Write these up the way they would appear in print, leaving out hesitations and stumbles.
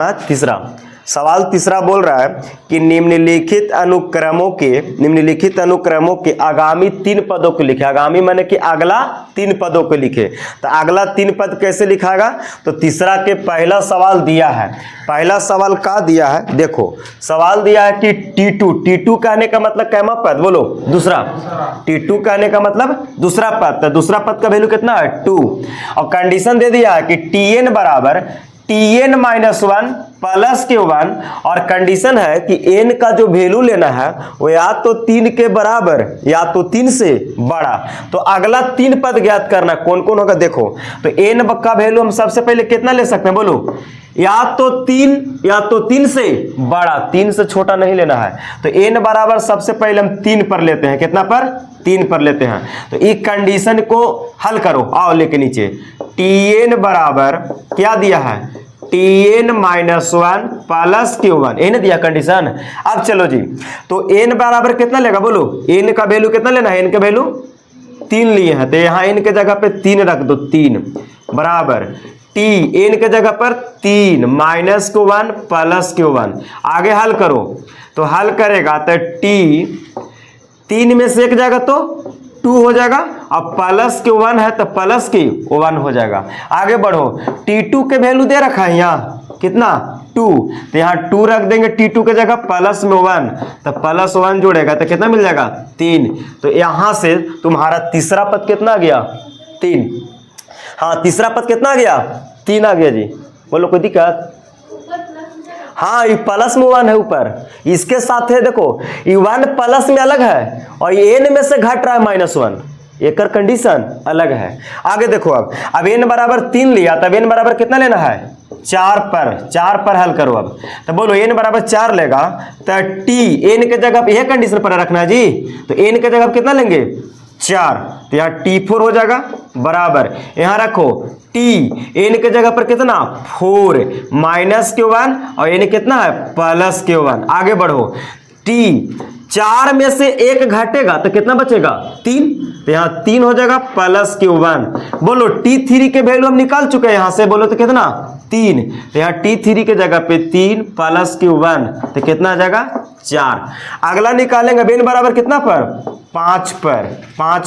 तीसरा सवाल तीसरा बोल रहा है कि निम्नलिखित अनुक्रमों के आगामी 3 पदों को लिखे। आगामी माने कि अगला 3 पदों को लिखे। तो अगला 3 पद कैसे लिखागा? तो तीसरा के पहला सवाल दिया है। पहला सवाल का दिया है, देखो सवाल दिया है कि T2 कहने का मतलब कैमा पद? बोलो दूसरा। T2 कहने का मतलब दूसरा पद। तो दूसरा पद का वैल्यू कितना है? 2। और कंडीशन दे दिया है कि Tn बराबर Tn माइनस 1 प्लस Q1, और कंडीशन है कि n का जो वैल्यू लेना है वो या तो 3 के बराबर या तो 3 से बड़ा। तो अगला 3 पद ज्ञात करना कौन कौन होगा? देखो तो n का वैल्यू हम सबसे पहले कितना ले सकते हैं? बोलो या तो 3 से बड़ा, 3 से छोटा नहीं लेना है। तो n बराबर सबसे पहले हम 3 पर लेते हैं। कितना पर? 3 पर लेते हैं। तो इस कंडीशन को हल करो। आओ लेके नीचे Tn बराबर क्या दिया है? Tn minus 1 plus Q1, n दिया कंडीशन। अब चलो जी, तो n बराबर कितना लेगा? बोलो n का वैल्यू कितना लेना है? n का वैल्यू 3 लिए हैं, तो यहाँ n के जगह पे 3 रख दो। 3 बराबर t n के जगह पर 3 माइनस Q1 प्लस Q1। आगे हल करो, तो हल करेगा तो t 3 में से एक जाएगा तो 2 हो जाएगा, अब प्लस Q1 है तो प्लस Q1 हो जाएगा। आगे बढ़ो, T2 के वैल्यू दे रखा है यहाँ कितना? 2, तो यहाँ 2 रख देंगे T2 के जगह, प्लस में 1, तो प्लस 1 जोड़ेगा तो कितना मिल जाएगा? 3। तो यहाँ से तुम्हारा तीसरा पद कितना आ गया? 3। हाँ, तीसरा पद कितना आ गया? 3 आ गया जी। बोलो कोई दिक्कत? हाँ, ये प्लस में 1 है ऊपर, इसके साथ है देखो ये 1 प्लस में अलग है और ये n में से घट रहा है -1, एक कंडीशन अलग है। आगे देखो, अब n बराबर 3 लिया, तब n बराबर कितना लेना है? 4 पर हल करो। अब तो बोलो n बराबर 4 लेगा तो t n के जगह यह कंडीशन पर रखना है जी। तो n के जगह कितना लेंगे? 4, तो यहाँ T4 हो जाएगा बराबर, यहाँ रखो t n के जगह पर कितना? 4 माइनस Q1 और n कितना है? Plus Q1। आगे बढ़ो, t 4 में से 1 घटेगा तो कितना बचेगा? 3, तो यहाँ 3 हो जाएगा प्लस Q1। बोलो T3 के वैल्यू हम निकाल चुके हैं यहाँ से, बोलो तो कितना? 3, तो यहाँ T3 के जगह पे 3 प्लस Q1 तो कितना आ जाएगा? 4। अगला निकालेंगे n बराबर कितना पर? 5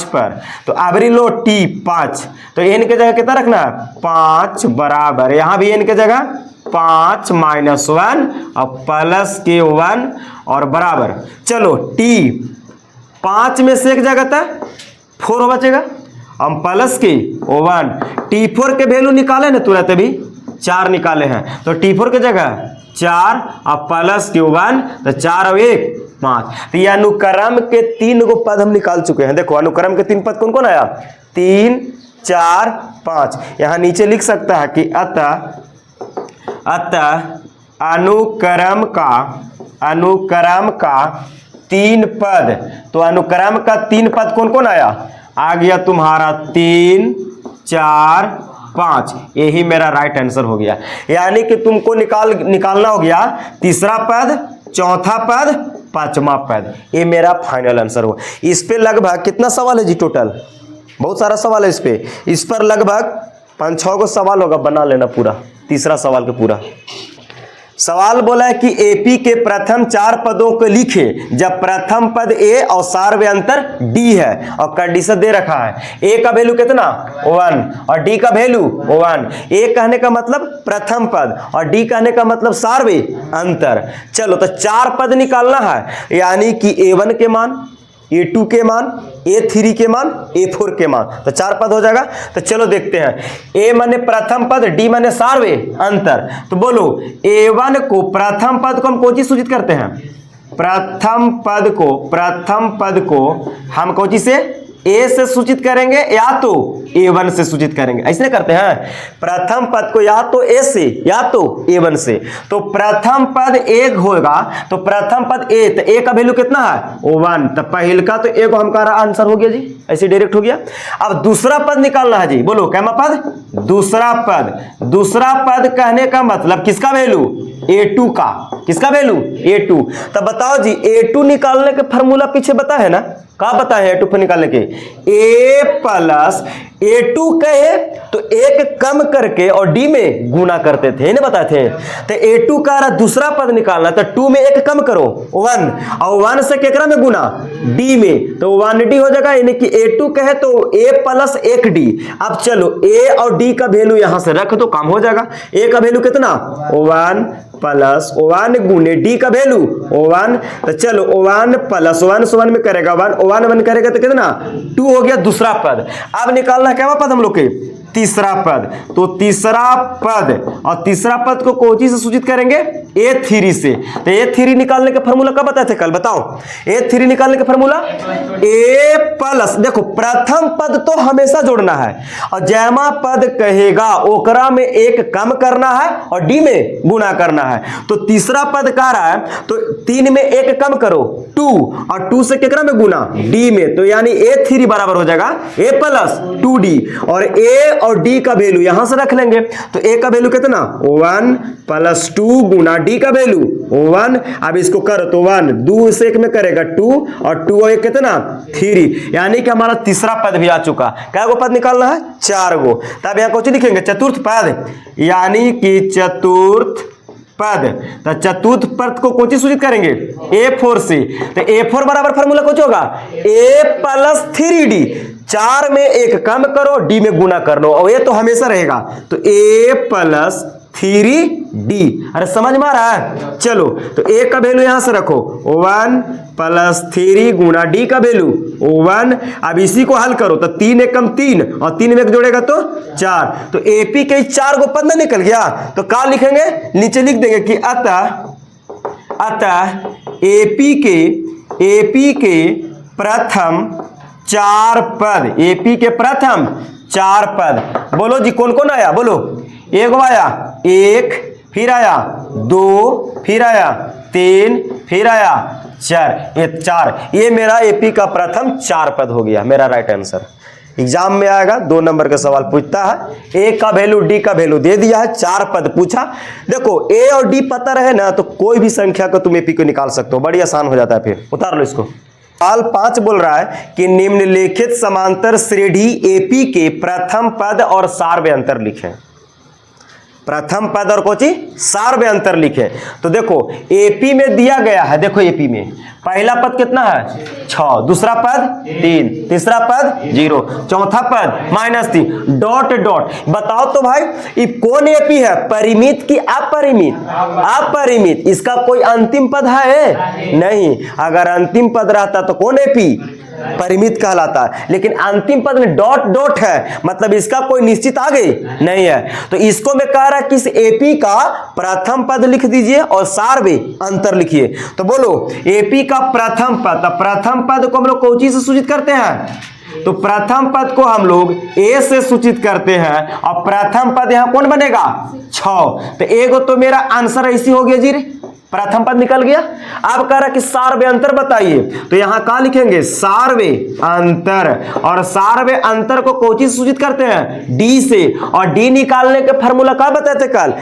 पर। तो अबरी लो T5, तो n के जगह कितना रखना है? 5 बराबर, यहाँ भी n के जगह 5 माइनस 1 और प्लस Q1 और बराबर। चलो T5 में से एक जगह था 4 बचेगा, हम प्लस Q1। T4 के वैल्यू निकाले ना तुरंत, अभी 4 निकाले हैं, तो T4 के जगह 4 और प्लस Q1, तो 4 और 1 5। तो ये अनुक्रम के 3 गो पद हम निकाल चुके हैं। देखो अनुक्रम के 3 पद कौन कौन आया? 3 4 5। यहाँ नीचे लिख सकता है कि अतः अनुक्रम का 3 पद। तो अनुक्रम का 3 पद कौन कौन आया? आ गया तुम्हारा 3 4 5। यही मेरा राइट आंसर हो गया। यानी कि तुमको निकालना हो गया तीसरा पद, चौथा पद, पांचवा पद। ये मेरा फाइनल आंसर हो। इस पे लगभग कितना सवाल है जी? टोटल बहुत सारा सवाल है इस पे। इस पर लगभग 5-6 गो सवाल होगा, बना लेना पूरा तीसरा सवाल का पूरा। सवाल बोला है कि एपी के प्रथम 4 पदों को लिखे जब प्रथम पद ए और सार्वयंतर डी है, और कंडीशन दे रखा है ए का वैल्यू कितना? 1 और डी का वैल्यू 1। ए कहने का मतलब प्रथम पद और डी कहने का मतलब सार्वयंतर। चलो तो 4 पद निकालना है, यानी कि A1 के मान, A2 के मान, A3 के मान, A4 के मान, तो 4 पद हो जाएगा। तो चलो देखते हैं। A माने प्रथम पद, D माने सार्वयंतर। तो बोलो A1 को, प्रथम पद को हम कौन चीज सूचित करते हैं? प्रथम पद को हम कौन चीज से? ए से सूचित करेंगे या तो A1 से सूचित करेंगे, ऐसे करते हैं। प्रथम पद को या तो ए से या तो A1 से। तो प्रथम पद एक होगा, तो प्रथम पद ए, तो ए का वैल्यू कितना है? 1। तो पहल का तो ए को हमारा आंसर हो गया जी, ऐसे डायरेक्ट हो गया। अब दूसरा पद निकालना है जी। बोलो कैमा पद? दूसरा पद कहने का मतलब किसका वैल्यू? A2 का। किसका वैल्यू? A2। तब बताओ जी, A2 निकालने का फॉर्मूला पीछे बता है ना, क्या बताए A2 पर निकालने के, A प्लस A2 कहे तो एक कम करके और D में गुना करते थे ना, बताए थे। तो A2 का दूसरा पद निकालना, तो 2 में एक कम करो 1 और 1 से केकरा में गुना D में, तो 1D हो जाएगा। यानी कि A2 कहे तो A प्लस 1D। अब चलो A और D का वैल्यू यहां से रख दो, काम हो जाएगा। A का वैल्यू कितना 1 प्लस 1 गुने D का वैल्यू 1, तो चलो 1 प्लस 1 से 1 में करेगा 1, 1 1 करेगा तो कितना 2 हो गया दूसरा पद। अब निकालना क्या पद हम लोग के, तीसरा पद। तो तीसरा पद, और तीसरा पद को कोची से सूचित करेंगे, A3 से। तो A3 निकालने का फॉर्मूला कब बताए थे कल, बताओ। A3 निकालने का फॉर्मूला A प्लस, देखो प्रथम पद तो हमेशा जोड़ना है, और जैमा पद कहेगा ओकरा में एक कम करना है और D में गुना करना है। तो तीसरा पद कह रहा है तो 3 में एक कम करो 2, और 2 से केकरा में गुना D में, तो यानी A3 बराबर हो जाएगा A प्लस 2D, और A और D का वैल्यू यहां से रख लेंगे। तो A का वैल्यू कितना 1 प्लस 2 गुना D का वैल्यू 1। अब इसको करो तो 1 2 से 1 में करेगा 2, और 2 और 1 कितना 3, यानी कि हमारा तीसरा पद भी आ चुका। क्या गो पद निकालना है, 4 गो। तब यहां कुछ लिखेंगे चतुर्थ पद, यानी कि चतुर्थ पद। तो चतुर्थ पद को कोची सूचित करेंगे A4 से। तो A4 बराबर फार्मूला कुछ होगा A प्लस 3D, 4 में एक कम करो D में गुना कर लो, और ये तो हमेशा रहेगा। तो A प्लस 3D। अरे समझ में आ रहा है। चलो तो A का वैल्यू यहां से रखो 1 प्लस 3 गुना D का वैल्यू 1। अब इसी को हल करो तो 3 एकम 3, और 3 में एक जोड़ेगा तो 4। तो AP के 4 को पद ना निकल गया, तो क्या लिखेंगे, नीचे लिख देंगे कि अतः AP के प्रथम 4 पद, AP के प्रथम 4 पद। बोलो जी कौन कौन आया, बोलो। एक आया 1, फिर आया 2, फिर आया 3, फिर आया 4। ये 4, ये मेरा AP का प्रथम 4 पद हो गया, मेरा राइट आंसर। एग्जाम में आएगा 2 नंबर का सवाल पूछता है, A का वैल्यू D का वैल्यू दे दिया है, 4 पद पूछा। देखो A और D पता रहे ना तो कोई भी संख्या को तुम AP को निकाल सकते हो, बड़ी आसान हो जाता है। फिर उतार लो इसको। सवाल 5 बोल रहा है कि निम्नलिखित समांतर श्रेणी AP के प्रथम पद और सार अंतर लिखें। प्रथम पद और कोची सार में अंतर लिखे। तो देखो AP में दिया गया है, देखो AP में पहला पद कितना है 6, दूसरा पद 3, तीसरा पद 0, चौथा पद -3, डॉट डॉट। बताओ तो भाई ये कौन AP है, परिमित की अपरिमित? अपरिमित। इसका कोई अंतिम पद है नहीं, अगर अंतिम पद रहता तो कौन AP परिमित कहलाता है। लेकिन अंतिम पद में डॉट डॉट है, मतलब इसका कोई निश्चित आगे नहीं है। तो इसको मैं कह रहा कि इस AP का प्रथम पद लिख दीजिए और सार में अंतर लिखिए। तो बोलो AP का प्रथम पद, तो प्रथम पद को हम लोग कौन चीज से सूचित करते हैं, तो प्रथम पद को हम लोग A से सूचित करते हैं, और प्रथम पद यहां कौन बनेगा 6। तो एगो तो मेरा आंसर ऐसी हो गया जी, प्रथम पद निकल गया। अब कह रहा कि सार में अंतर बताइए, तो यहां कहा लिखेंगे सार में अंतर, और सार में अंतर को कोची से सूचित करते हैं D से, और D निकालने के फार्मूला क्या बताए थे कल,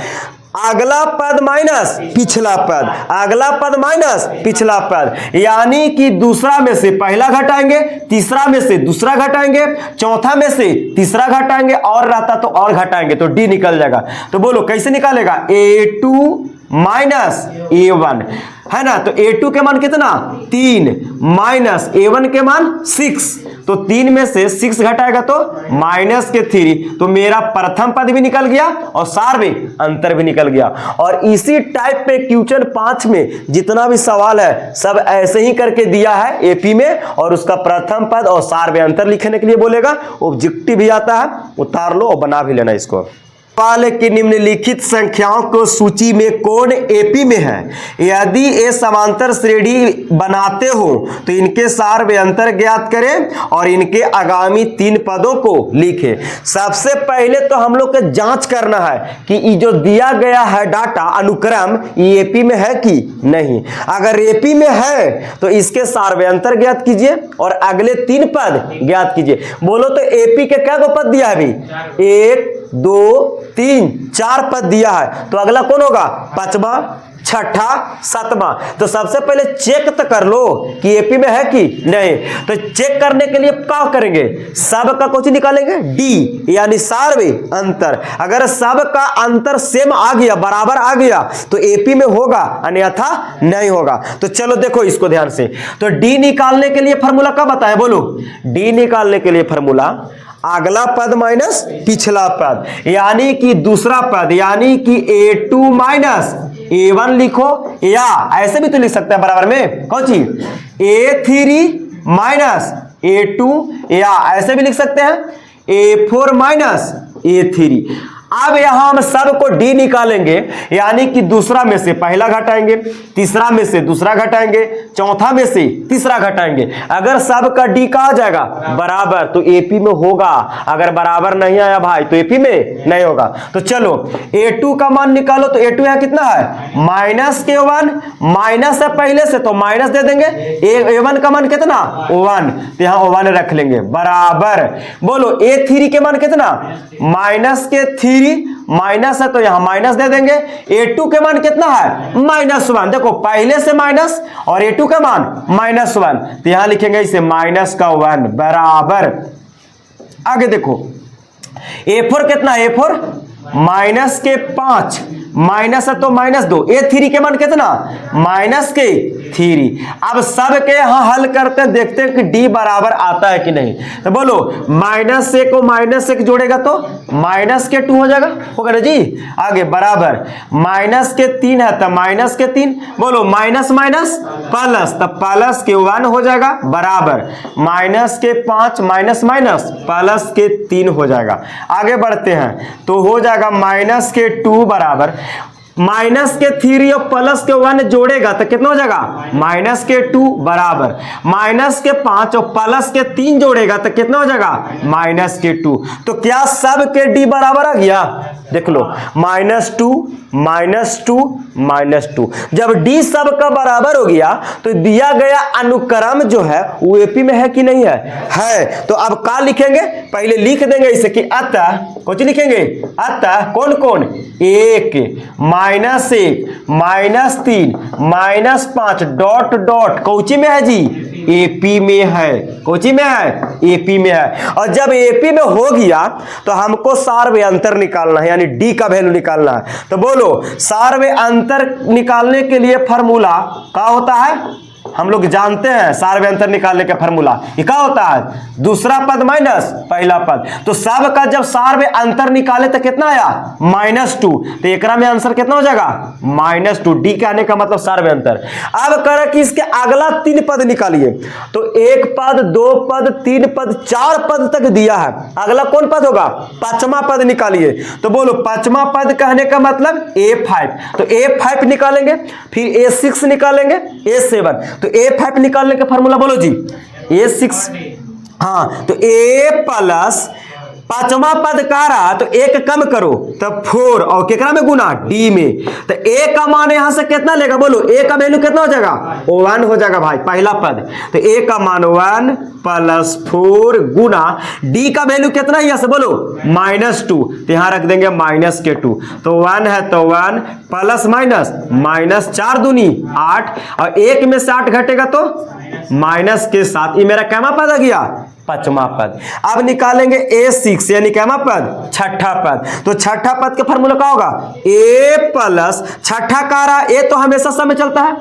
अगला पद माइनस पिछला पद, अगला पद माइनस पिछला पद, यानी कि दूसरा में से पहला घटाएंगे, तीसरा में से दूसरा घटाएंगे, चौथा में से तीसरा घटाएंगे, और रहता तो और घटाएंगे, तो D निकल जाएगा। तो बोलो कैसे निकालेगा, A2 माइनस A1 है ना। तो A2 के मान कितना 3 माइनस A1 के मान 6, तो 3 में से 6 घटाएगा तो -3। तो मेरा प्रथम पद भी निकल गया और सार में अंतर भी निकल गया। और इसी टाइप पे क्वेश्चन 5 में जितना भी सवाल है सब ऐसे ही करके दिया है AP में, और उसका प्रथम पद और सार में अंतर लिखने के लिए बोलेगा। ऑब्जेक्टिव भी आता है, उतार लो और बना भी लेना इसको। सवाल की निम्नलिखित संख्याओं को सूची में कौन AP में है, यदि ये समांतर श्रेणी बनाते हो तो इनके सार में अंतर ज्ञात करें और इनके आगामी 3 पदों को लिखें। सबसे पहले तो हम लोग को जांच करना है कि ये जो दिया गया है डाटा अनुक्रम ये AP में है कि नहीं। अगर AP में है तो इसके सार में अंतर ज्ञात कीजिए और अगले 3 पद ज्ञात कीजिए। बोलो तो AP के क्या को पद दिया है अभी, 1 2 3 4 पद दिया है, तो अगला कौन होगा? पांचवा, छठा, सातवां। तो सबसे पहले चेक तो कर लो कि एपी में है कि नहीं। तो चेक करने के लिए क्या करेंगे? सब का कुछ निकालेंगे, डी यानी सार्वे अंतर। अगर सब का अंतर सेम आ गया, बराबर आ गया, तो एपी में होगा, अन्यथा नहीं होगा। तो चलो देखो इसको ध्यान से। तो डी निकालने के लिए फॉर्मूला क्या बताए? बोलो। डी निकालने के लिए फॉर्मूला अगला पद माइनस पिछला पद, यानी कि दूसरा पद, यानी कि a2 माइनस a1 लिखो, या ऐसे भी तो लिख सकते हैं बराबर में, कौन चीज? a3 माइनस a2, या ऐसे भी लिख सकते हैं a4 माइनस a3। अब यहां हम सब को डी निकालेंगे, यानी कि दूसरा में से पहला घटाएंगे, तीसरा में से दूसरा घटाएंगे, चौथा में से तीसरा घटाएंगे। अगर सब का डी का आ जाएगा बराबर, तो एपी में होगा। अगर बराबर नहीं आया भाई, तो एपी में नहीं होगा। तो चलो a2 का मान निकालो। तो a2 यहां कितना है? माइनस के 1, माइनस है पहले से तो माइनस दे देंगे। a1 का मान कितना? 1, तो यहां 1 रख लेंगे बराबर। बोलो a3 के मान कितना? माइनस के 3, माइनस है तो यहां माइनस दे देंगे। a2 के मान कितना है? -1। देखो पहले से माइनस और a2 का मान -1, तो यहां लिखेंगे इसे माइनस का 1 बराबर। आगे देखो a4 कितना? a4 माइनस के 5, माइनस है तो -2। a3 के मान कितना? माइनस के 3। अब सब के यहां हल करते हैं, देखते हैं कि डी बराबर आता है कि नहीं। तो बोलो माइनस से को माइनस से जोड़ेगा तो माइनस के 2 हो जाएगा, होगा ना जी। आगे बराबर माइनस के 3 है तो माइनस के 3। बोलो माइनस माइनस प्लस, तब प्लस के 1 हो जाएगा बराबर। माइनस के 5 माइनस माइनस प्लस के 3 हो जाएगा। आगे बढ़ते हैं तो हो जाएगा माइनस के 2 बराबर माइनस के 3 और प्लस के 1 जोड़ेगा तो कितना हो जाएगा? माइनस के 2 बराबर माइनस के 5 और प्लस के 3 जोड़ेगा तो कितना हो जाएगा? माइनस के 2। तो क्या सब के डी बराबर आ गया? देख लो -2 -2 -2। जब डी सब का बराबर हो गया तो दिया गया अनुक्रम जो है वो एपी में है कि नहीं है? है। तो अब क्या लिखेंगे? पहले लिख देंगे इसे कि अतः, कुछ लिखेंगे अतः कौन कौन? 1 -1 -3 -5 डॉट डॉट कौची में है जी? एपी में है। कौची में है? एपी में है। और जब एपी में हो गया तो हमको सार्वय अंतर निकालना है, यानी डी का वैल्यू निकालना है। तो बोलो सार्वय अंतर निकालने के लिए फॉर्मूला क्या होता है? हम लोग जानते हैं सार्वय अंतर निकालने का फॉर्मूला ये क्या होता है? दूसरा पद माइनस पहला पद। तो सब का जब सार्वय अंतर निकाले तो कितना आया? -2। तो एकरा में आंसर कितना हो जाएगा? -2। डी के आने का मतलब सार्वय अंतर। अब करें कि इसके अगला 3 पद निकालिए। तो 1 पद 2 पद 3 पद 4 पद तक दिया है। अगला कौन पद होगा? पांचवा पद निकालिए। तो बोलो पांचवा पद कहने का मतलब a5। तो a5 निकालेंगे, फिर a6 निकालेंगे, a7। तो a5 निकालने का फॉर्मूला बोलो जी। a6, हाँ, तो a प्लस पांचवा पद का रहा तो 1 कम करो तो 4 और केकरा में गुना? डी में। तो a का मान यहां से कितना लेगा? बोलो a का वैल्यू कितना हो जाएगा? 1 हो जाएगा भाई, पहला पद। तो a का मान 1 + 4 गुना डी का वैल्यू कितना है? यहां से बोलो -2। तो यहां रख देंगे -2। तो 1 है तो 1 प्लस माइनस माइनस 4 दूनी 8 और 1 में से 8 घटेगा तो माइनस के 7। ये मेरा कैमा पद आ गया? पांचवा पद। अब निकालेंगे a6 यानी कैमा पद? छठा पद। तो छठा पद का फॉर्मूला क्या होगा? a प्लस छठा का रहा a तो हमेशा सब में चलता है,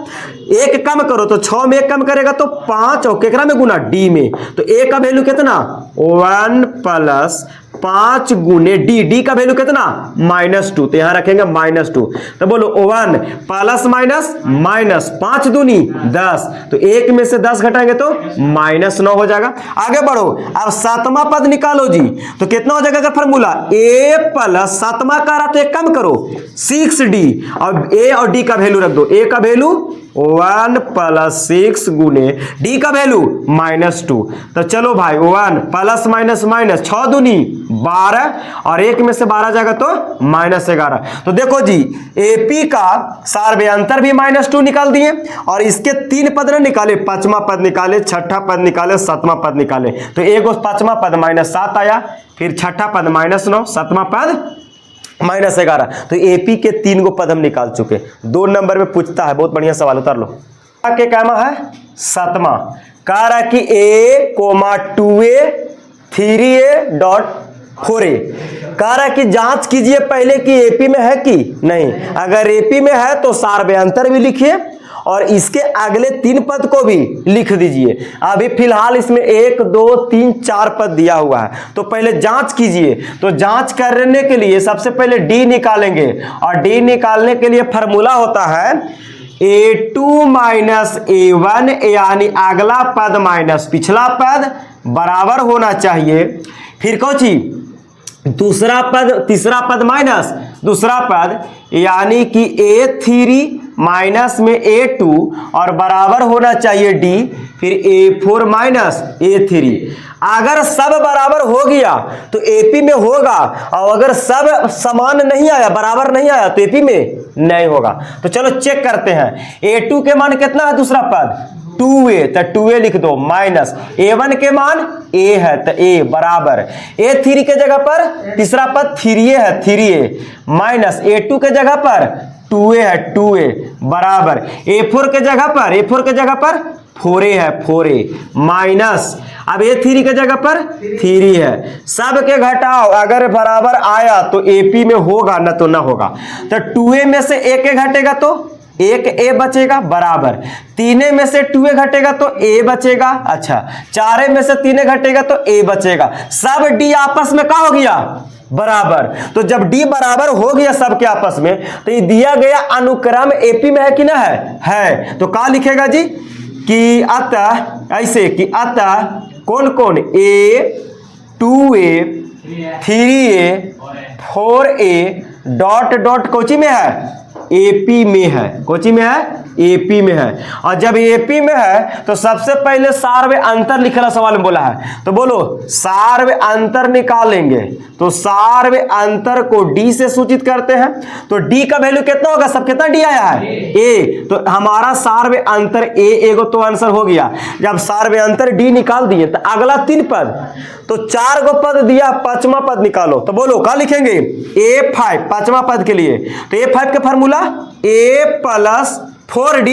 1 कम करो तो 6 में 1 कम करेगा तो 5 और केकरा में गुना? डी में। तो a का वैल्यू कितना? 1 + 5 गुने डी। डी का वैल्यू कितना? -2। तो यहां रखेंगे -2। तो बोलो 1 प्लस माइनस माइनस 5 दूनी 10। तो 1 में से 10 घटाएंगे तो -9 हो जाएगा। आगे बढ़ो। अब सातवां पद निकालो जी। तो कितना हो जाएगा अगर फॉर्मूला? a प्लस सातवां का रहा तो 1 कम करो 6d और a और d का वैल्यू रख दो। a का वैल्यू 1 + 6 गुने डी का वैल्यू -2। तो चलो भाई 1 प्लस माइनस माइनस 6 दूनी 12 और 1 में से 12 जाएगा तो -11। तो देखो जी AP का सार्वयांतर भी -2 निकाल दिए और इसके 3 पद ना निकाले, 5वां पद निकाले, 6ठा पद निकाले, 7वां पद निकाले। तो एगो 5वां पद -7 आया, फिर 6ठा पद -9, 7वां पद -11। तो AP के 3 गो पद हम निकाल चुके। 2 नंबर में पूछता है, बहुत बढ़िया सवाल, उतार लो। के कहना है 7वां, कह रहा कि A, 2A 3A dot 4A। कह रहा कि जांच कीजिए पहले कि AP में है कि नहीं। अगर AP में है तो सार्वयांतर भी लिखिए और इसके अगले 3 पद को भी लिख दीजिए। अभी फिलहाल इसमें 1 2 3 4 पद दिया हुआ है, तो पहले जांच कीजिए। तो जांच करने के लिए सबसे पहले D निकालेंगे और D निकालने के लिए फॉर्मूला होता है A2 माइनस A1, यानी अगला पद माइनस पिछला पद बराबर होना चाहिए। फिर कौन चीज, दूसरा पद तीसरा पद माइनस दूसरा पद, यानी कि A3 माइनस में A2 और बराबर होना चाहिए D, फिर A4 माइनस A3। अगर सब बराबर हो गया तो AP में होगा, और अगर सब समान नहीं आया, बराबर नहीं आया, तो AP में नहीं होगा। तो चलो चेक करते हैं। A2 के मान कितना है, दूसरा पद 2A, तो 2A लिख दो, माइनस A1 के मान A है तो A बराबर, A3 के जगह पर तीसरा पद 3A है, 3A माइनस A2 के जगह पर 2A है, 2A बराबर A4 के जगह पर 4A है, 4A माइनस, अब A3 के जगह पर 3 है। सब के घटाओ, अगर बराबर आया तो AP में होगा, न तो ना होगा। तो 2A में से 1 घटेगा तो 1A बचेगा बराबर, 3 में से 2A घटेगा तो A बचेगा, अच्छा 4 में से 3 घटेगा तो A बचेगा। सब D आपस में क्या हो गया, बराबर। तो जब D बराबर हो गया सबके आपस में, तो ये दिया गया अनुक्रम AP में है कि ना है। तो क्या लिखेगा जी कि अतः, ऐसे कि अतः कौन कौन A, 2A 3A 4A dot dot Kochi में है, AP में है, कोची में है, AP में है। और जब AP में है तो सबसे पहले सार्व अंतर लिखना सवाल में बोला है, तो बोलो सार्व अंतर निकालेंगे। तो सार्व अंतर को D से सूचित करते हैं। तो D का वैल्यू कितना होगा, सब कितना D आया है, A। तो हमारा सार्व अंतर A, एगो तो आंसर हो गया। जब सार्व अंतर D निकाल दिए तो अगला 3 पद, तो 4 गो पद दिया, 5वां पद निकालो। तो बोलो क्या लिखेंगे, A5 5वां पद के लिए। तो A5 का फार्मूला A प्लस 4D।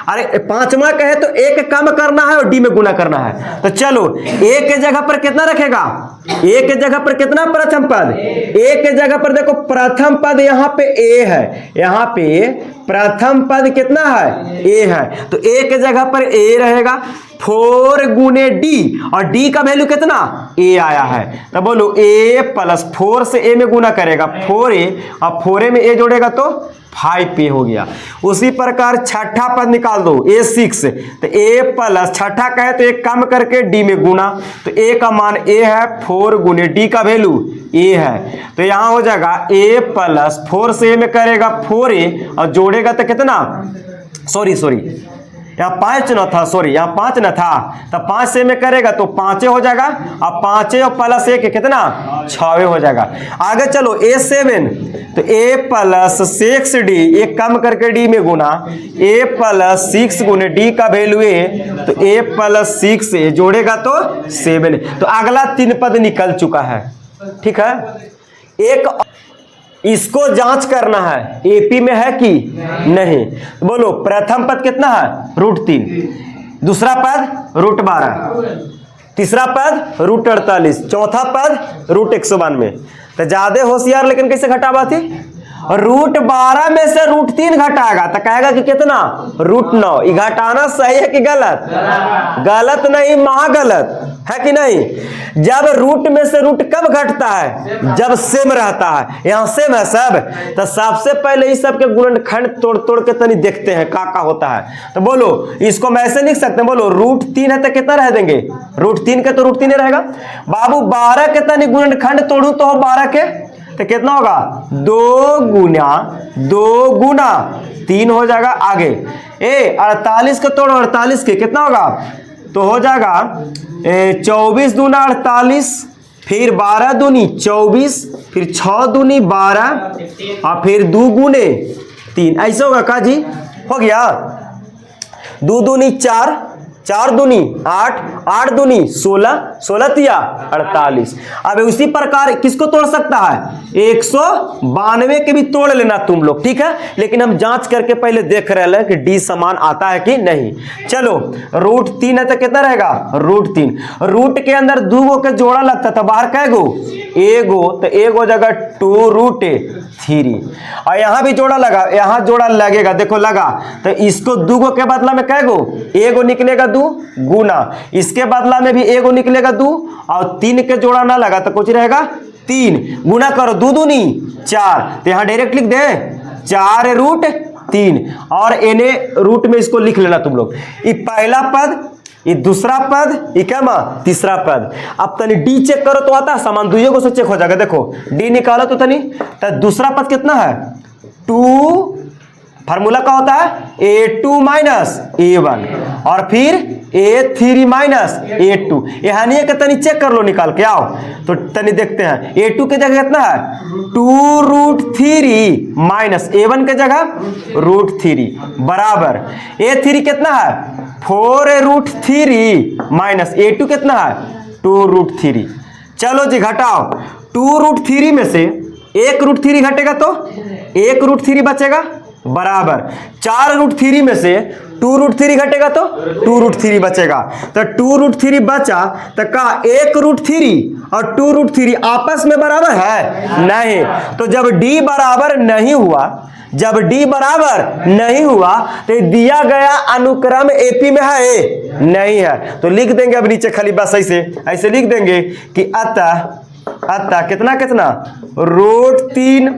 अरे 5वां कहे तो 1 कम करना है और D में गुना करना है। तो चलो A के जगह पर कितना रखेगा, A के जगह पर कितना, प्रथम पद। A के जगह पर देखो प्रथम पद यहाँ पे A है, यहाँ पे प्रथम पद कितना है, A है। तो A के जगह पर A रहेगा, 4 गुने D, और D का वैल्यू कितना, A आया है। तो बोलो A प्लस 4 से A में गुना करेगा 4A, और 4A में A जोड़ेगा तो 5A हो गया। उसी प्रकार छठा पद निकाल दो A6। तो A प्लस छठा कहे तो 1 कम करके D में गुना, तो A का मान A है, 4 गुने D का वैल्यू A है। तो यहां हो जाएगा A प्लस 4 से A में करेगा 4A और जोड़ेगा तो कितना, सॉरी यहाँ 5 न था, यहाँ 5 न था, तो 5 से में करेगा तो 5 हो जाएगा, और 5 और प्लस 1 कितना, 6 हो जाएगा। आगे चलो A7, तो A प्लस 6D, 1 कम करके D में गुना, A प्लस 6 गुने D का वैल्यू A, तो A प्लस 6 जोड़ेगा तो 7। तो अगला 3 पद निकल चुका है, ठीक है। एक इसको जांच करना है AP में है कि नहीं। बोलो प्रथम पद कितना है, √3, दूसरा पद √12, तीसरा पद √48, चौथा पद √192। तो ज्यादा होशियार लेकिन कैसे घटावा थी, √12 में से √3 घटाएगा तो कहेगा कि कितना, √9। ये घटाना सही है कि गलत, गलत नहीं, महागलत है कि नहीं। जब रूट में से रूट कब घटता है, जब सेम रहता है। यहाँ सेम है सब, तो सबसे पहले इस सब के गुणनखंड तोड़ तोड़ के तनी देखते हैं का होता है। तो बोलो इसको मैं ऐसे लिख सकते हैं, बोलो √3 है तो कितना रह देंगे, √3 के तो √3 रहेगा। बाबू 12 के तनी गुणनखंड तोड़ू तो 12 के तो कितना होगा, 2 गुना 3 हो जाएगा। आगे 48 को तोड़ो, 48 के कितना होगा, तो हो जाएगा 24 दूना 48, फिर 12 दूनी 24, फिर 6 दूनी 12 और फिर 2 गुने 3, ऐसा होगा का जी? हो गया। 2 दूनी 4, 4 दूनी 8, 8 दूनी 16, 16 तिया 48। अब उसी प्रकार किसको तोड़ सकता है? 192 के भी तोड़ लेना तुम लोग, ठीक है। लेकिन हम जांच करके पहले देख रहे हैं कि डी समान आता है कि नहीं। चलो √3 है तो कितना रहेगा? √3। रूट के अंदर 2 गो के जोड़ा लगता था, बाहर कै गो? एगो, तो एगो जगह 2√3। और यहां भी जोड़ा लगा, यहां जोड़ा लगेगा, देखो लगा, तो इसको 2 गो के बदला में कै गो? एगो निकलेगा 2 गुना, इसके बदला में भी एगो निकलेगा 2 और 3 के जोड़ा ना लगा तो कुछ रहेगा 3 गुना करो, 2 दूनी 4, तो यहां डायरेक्ट लिख दे 4√3 और एने रूट में इसको लिख लेना तुम लोग। ये पहला पद, ये दूसरा पद, ये क्या मां? तीसरा पद। अब तनी डी चेक करो तो आता है समान, दुइयों को से चेक हो जाएगा। देखो डी निकालो तो तनी, तो दूसरा पद कितना है? 2, फार्मूला क्या होता है? A2 माइनस A1 और फिर A3 माइनस A2। यहाँ के तनी चेक कर लो, निकाल के आओ तो तनी देखते हैं। A2 के जगह कितना है? 2√3 माइनस A1 के जगह √3 बराबर A3 कितना है? 4√3 माइनस A2 कितना है? 2√3। चलो जी घटाओ, 2√3 में से 1√3 घटेगा तो 1√3 बचेगा बराबर 4√3 में से 2√3 घटेगा तो 2√3 बचेगा। तो 2√3 बचा तो का 1√3 और 2√3 आपस में बराबर है? नहीं। तो जब d बराबर नहीं हुआ, जब d बराबर नहीं हुआ तो दिया गया अनुक्रम एपी में है? नहीं है। तो लिख देंगे अब नीचे खाली बस ऐसे ऐसे लिख देंगे कि अतः कितना कितना? √3,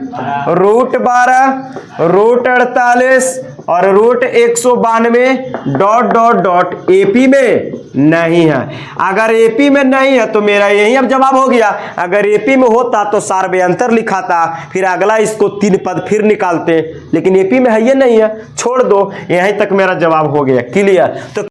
√12, √48 और √192 एपी में नहीं है। अगर एपी में नहीं है तो मेरा यही अब जवाब हो गया। अगर एपी में होता तो सार्वयंतर लिखाता, फिर अगला इसको 3 पद फिर निकालते, लेकिन एपी में है ये नहीं है, छोड़ दो। यहीं तक मेरा जवाब हो गया। क्लियर? तो